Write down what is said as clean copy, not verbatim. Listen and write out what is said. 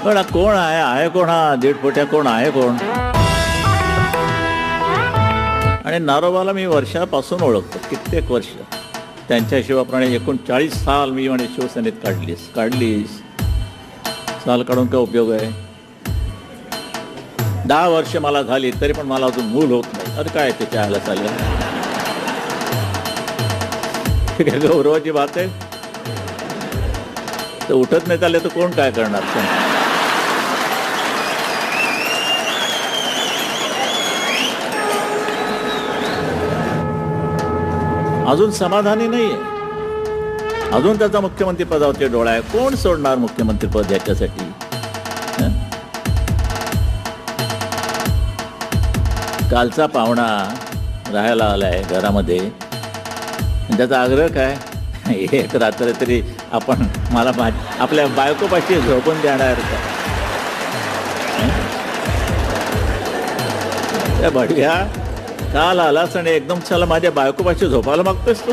पण हा कोण आहे कोण हा दीडपोट्या कोण आहे कोण? आणि नारोबाला मी वर्षापासून ओळखतो, कित्येक वर्ष. त्यांच्या हिशोबाप्रमाणे एकूण 40 साल मी म्हणे शिवसेनेत काढलीस. साल काढून काय उपयोग आहे? 10 वर्ष मला झाली तरी पण मला अजून मूल होत नाही. अरे काय ते चहायला चाललं? काय गौरवाची बात आहे? तर उठत नाही चालले तर कोण काय करणार? अजून समाधानी नाहीये. अजून त्याचा मुख्यमंत्री पदावरती डोळा आहे. कोण सोडणार मुख्यमंत्री पद याच्यासाठी? कालचा पाहुणा राहायला आलाय घरामध्ये, त्याचा आग्रह काय? एक रात्र तरी आपण मला आपल्या बायकोपाशी झोपून देणार का? त्या भडव्या काल आलास आणि एकदम चला माझ्या बायकोपाशी झोपायला मागतोस तू?